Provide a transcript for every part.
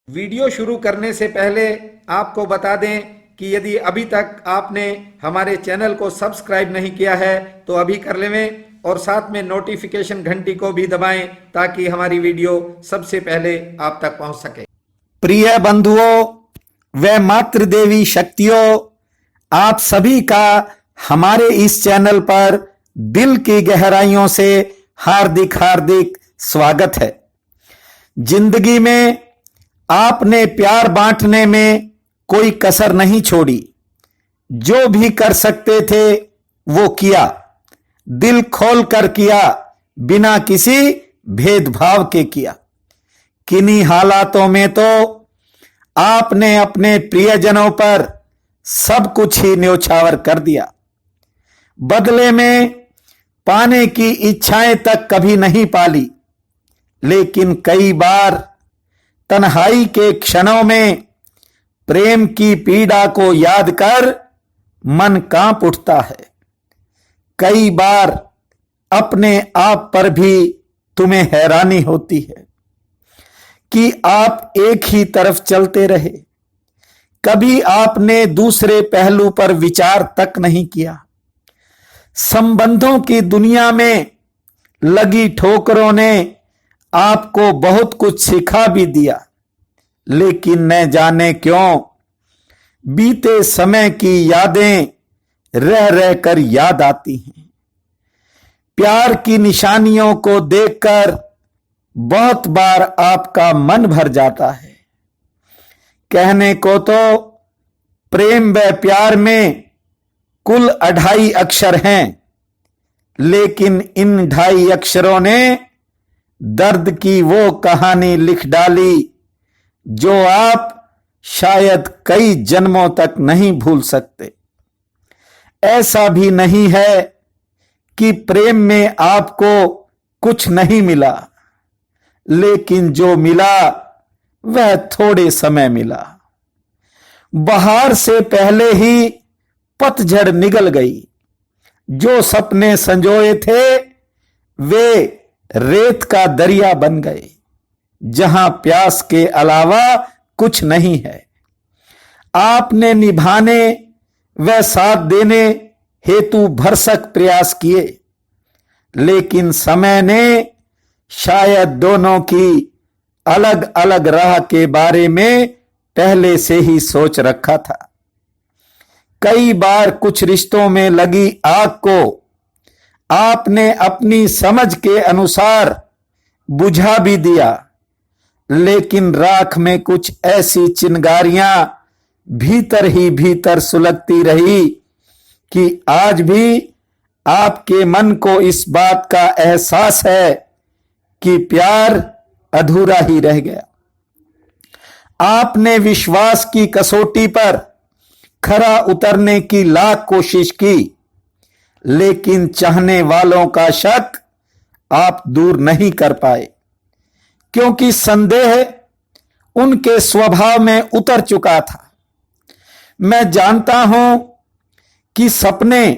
Video शुरू करने से पहले आपको बता दें कि यदि अभी तक आपने हमारे चैनल को सब्सक्राइब नहीं किया है तो अभी कर लें और साथ में नोटिफिकेशन घंटी को भी दबाएं ताकि हमारी वीडियो सबसे पहले आप तक पहुंच सके। प्रिय बंधुओं व मातृदेवी शक्तियों, आप सभी का हमारे इस चैनल पर दिल की गहराइयों से हार्दिक हार्दिक स्वागत है। जिंदगी में आपने प्यार बांटने में कोई कसर नहीं छोड़ी। जो भी कर सकते थे वो किया, दिल खोल कर किया, बिना किसी भेदभाव के किया। किन्हीं हालातों में तो आपने अपने प्रियजनों पर सब कुछ ही न्योछावर कर दिया। बदले में पाने की इच्छाएं तक कभी नहीं पाली, लेकिन कई बार तन्हाई के क्षणों में प्रेम की पीड़ा को याद कर मन कांप उठता है। कई बार अपने आप पर भी तुम्हें हैरानी होती है कि आप एक ही तरफ चलते रहे। कभी आपने दूसरे पहलू पर विचार तक नहीं किया। संबंधों की दुनिया में लगी ठोकरों ने आपको बहुत कुछ सिखा भी दिया, लेकिन न जाने क्यों बीते समय की यादें रह रह कर याद आती हैं। प्यार की निशानियों को देखकर बहुत बार आपका मन भर जाता है। कहने को तो प्रेम व प्यार में कुल 2.5 अक्षर हैं, लेकिन इन 2.5 अक्षरों ने दर्द की वो कहानी लिख डाली जो आप शायद कई जन्मों तक नहीं भूल सकते। ऐसा भी नहीं है कि प्रेम में आपको कुछ नहीं मिला, लेकिन जो मिला वह थोड़े समय मिला। बहार से पहले ही पतझड़ निगल गई। जो सपने संजोए थे वे रेत का दरिया बन गए, जहां प्यास के अलावा कुछ नहीं है। आपने निभाने व साथ देने हेतु भरसक प्रयास किए, लेकिन समय ने शायद दोनों की अलग अलग राह के बारे में पहले से ही सोच रखा था। कई बार कुछ रिश्तों में लगी आग को आपने अपनी समझ के अनुसार बुझा भी दिया, लेकिन राख में कुछ ऐसी चिंगारियां भीतर ही भीतर सुलगती रही कि आज भी आपके मन को इस बात का एहसास है कि प्यार अधूरा ही रह गया। आपने विश्वास की कसौटी पर खरा उतरने की लाख कोशिश की, लेकिन चाहने वालों का शक आप दूर नहीं कर पाए, क्योंकि संदेह उनके स्वभाव में उतर चुका था। मैं जानता हूं कि सपने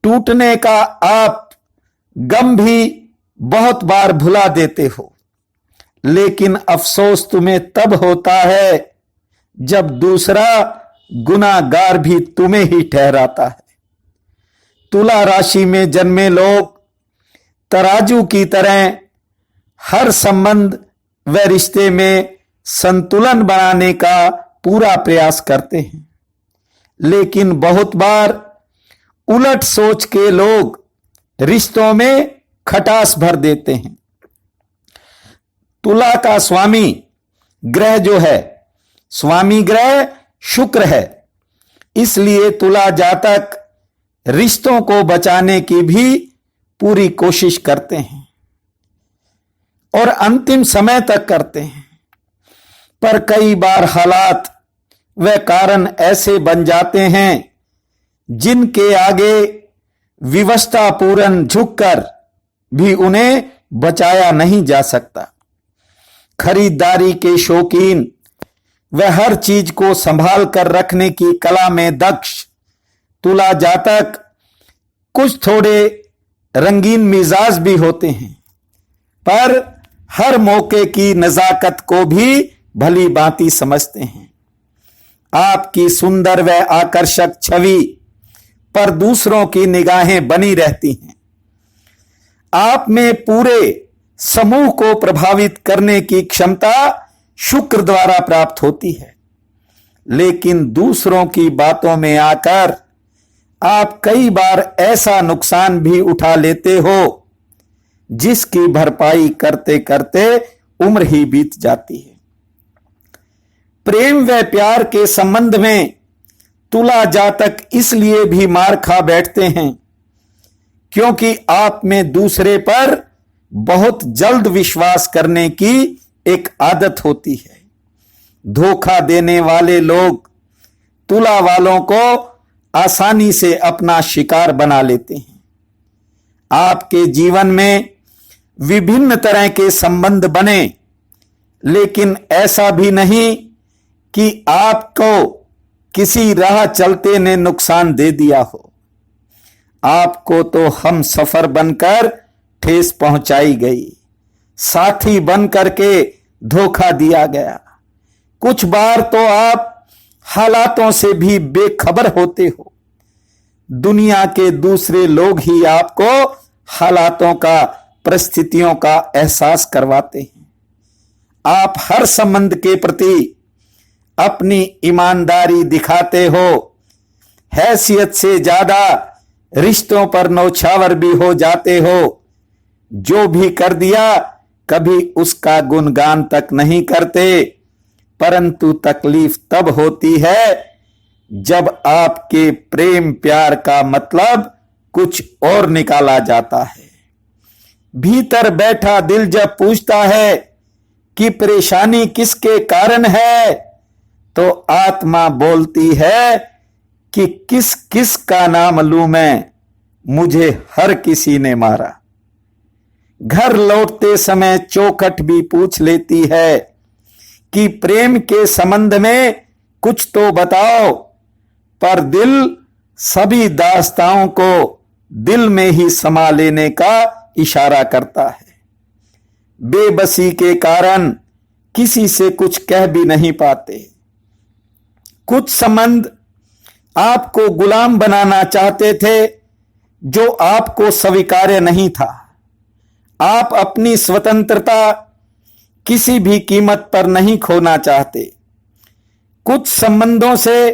टूटने का आप गम भी बहुत बार भुला देते हो, लेकिन अफसोस तुम्हें तब होता है जब दूसरा गुनाहगार भी तुम्हें ही ठहराता है। तुला राशि में जन्मे लोग तराजू की तरह हर संबंध व रिश्ते में संतुलन बनाने का पूरा प्रयास करते हैं, लेकिन बहुत बार उलट सोच के लोग रिश्तों में खटास भर देते हैं। तुला का स्वामी ग्रह जो है, स्वामी ग्रह शुक्र है, इसलिए तुला जातक रिश्तों को बचाने की भी पूरी कोशिश करते हैं और अंतिम समय तक करते हैं। पर कई बार हालात व कारण ऐसे बन जाते हैं जिनके आगे विवशतापूर्ण झुककर भी उन्हें बचाया नहीं जा सकता। खरीदारी के शौकीन व हर चीज को संभाल कर रखने की कला में दक्ष तुला जातक कुछ थोड़े रंगीन मिजाज भी होते हैं, पर हर मौके की नजाकत को भी भली भांति समझते हैं। आपकी सुंदर व आकर्षक छवि पर दूसरों की निगाहें बनी रहती हैं। आप में पूरे समूह को प्रभावित करने की क्षमता शुक्र द्वारा प्राप्त होती है, लेकिन दूसरों की बातों में आकर आप कई बार ऐसा नुकसान भी उठा लेते हो जिसकी भरपाई करते करते उम्र ही बीत जाती है। प्रेम व प्यार के संबंध में तुला जातक इसलिए भी मार खा बैठते हैं क्योंकि आप में दूसरे पर बहुत जल्द विश्वास करने की एक आदत होती है। धोखा देने वाले लोग तुला वालों को आसानी से अपना शिकार बना लेते हैं। आपके जीवन में विभिन्न तरह के संबंध बने, लेकिन ऐसा भी नहीं कि आपको किसी राह चलते ने नुकसान दे दिया हो। आपको तो हम सफर बनकर ठेस पहुंचाई गई, साथी बन करके धोखा दिया गया। कुछ बार तो आप हालातों से भी बेखबर होते हो। दुनिया के दूसरे लोग ही आपको हालातों का, परिस्थितियों का एहसास करवाते हैं। आप हर संबंध के प्रति अपनी ईमानदारी दिखाते हो, हैसियत से ज्यादा रिश्तों पर नौछावर भी हो जाते हो। जो भी कर दिया कभी उसका गुणगान तक नहीं करते, परंतु तकलीफ तब होती है जब आपके प्रेम प्यार का मतलब कुछ और निकाला जाता है। भीतर बैठा दिल जब पूछता है कि परेशानी किसके कारण है, तो आत्मा बोलती है कि किस किस का नाम लूं मैं, मुझे हर किसी ने मारा। घर लौटते समय चौखट भी पूछ लेती है कि प्रेम के संबंध में कुछ तो बताओ, पर दिल सभी दास्ताओं को दिल में ही समा लेने का इशारा करता है। बेबसी के कारण किसी से कुछ कह भी नहीं पाते। कुछ संबंध आपको गुलाम बनाना चाहते थे जो आपको स्वीकार्य नहीं था। आप अपनी स्वतंत्रता किसी भी कीमत पर नहीं खोना चाहते। कुछ संबंधों से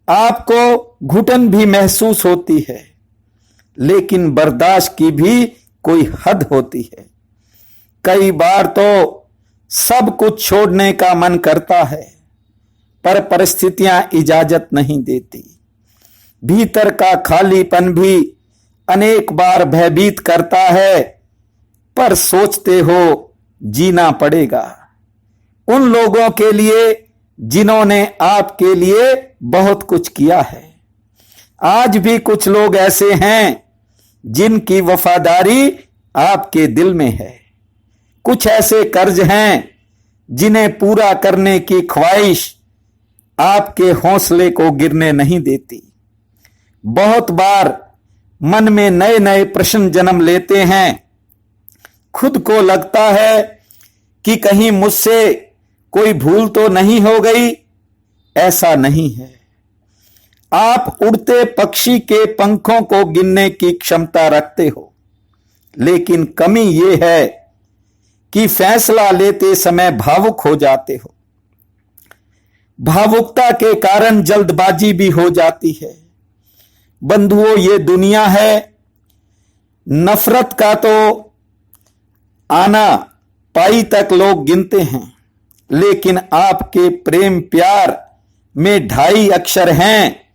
आपको घुटन भी महसूस होती है, लेकिन बर्दाश्त की भी कोई हद होती है। कई बार तो सब कुछ छोड़ने का मन करता है, पर परिस्थितियां इजाजत नहीं देती। भीतर का खालीपन भी अनेक बार भयभीत करता है, पर सोचते हो जीना पड़ेगा। उन लोगों के लिए जिन्होंने आपके लिए बहुत कुछ किया है। आज भी कुछ लोग ऐसे हैं जिनकी वफादारी आपके दिल में है। कुछ ऐसे कर्ज हैं जिन्हें पूरा करने की ख्वाहिश आपके हौसले को गिरने नहीं देती। बहुत बार मन में नए नए प्रश्न जन्म लेते हैं। खुद को लगता है कि कहीं मुझसे कोई भूल तो नहीं हो गई। ऐसा नहीं है। आप उड़ते पक्षी के पंखों को गिनने की क्षमता रखते हो, लेकिन कमी यह है कि फैसला लेते समय भावुक हो जाते हो। भावुकता के कारण जल्दबाजी भी हो जाती है। बंधुओं, ये दुनिया है। नफरत का तो आना पाई तक लोग गिनते हैं, लेकिन आपके प्रेम प्यार में 2.5 अक्षर हैं।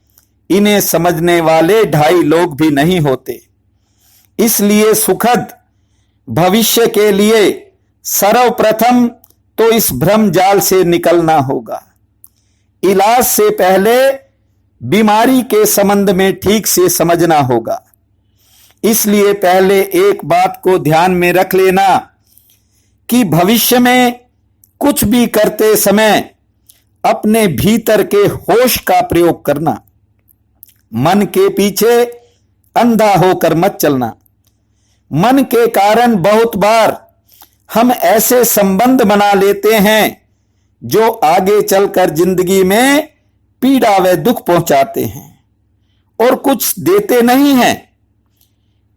इन्हें समझने वाले 2.5 लोग भी नहीं होते। इसलिए सुखद भविष्य के लिए सर्वप्रथम तो इस भ्रम जाल से निकलना होगा। इलाज से पहले बीमारी के संबंध में ठीक से समझना होगा। इसलिए पहले एक बात को ध्यान में रख लेना कि भविष्य में कुछ भी करते समय अपने भीतर के होश का प्रयोग करना। मन के पीछे अंधा होकर मत चलना। मन के कारण बहुत बार हम ऐसे संबंध बना लेते हैं जो आगे चलकर जिंदगी में पीड़ा व दुख पहुंचाते हैं और कुछ देते नहीं हैं।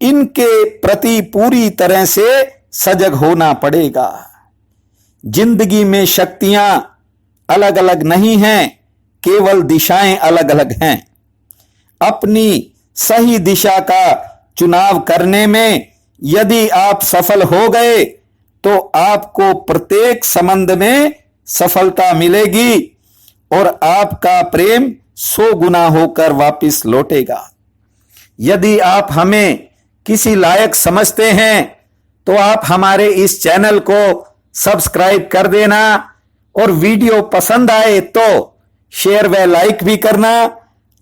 इनके प्रति पूरी तरह से सजग होना पड़ेगा। जिंदगी में शक्तियां अलग अलग नहीं हैं, केवल दिशाएं अलग अलग हैं। अपनी सही दिशा का चुनाव करने में यदि आप सफल हो गए तो आपको प्रत्येक संबंध में सफलता मिलेगी और आपका प्रेम 100 गुना होकर वापस लौटेगा। यदि आप हमें किसी लायक समझते हैं तो आप हमारे इस चैनल को सब्सक्राइब कर देना और वीडियो पसंद आए तो शेयर व लाइक भी करना।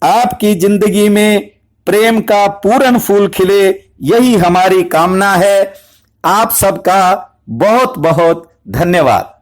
आपकी जिंदगी में प्रेम का पूर्ण फूल खिले, यही हमारी कामना है। आप सबका बहुत बहुत धन्यवाद।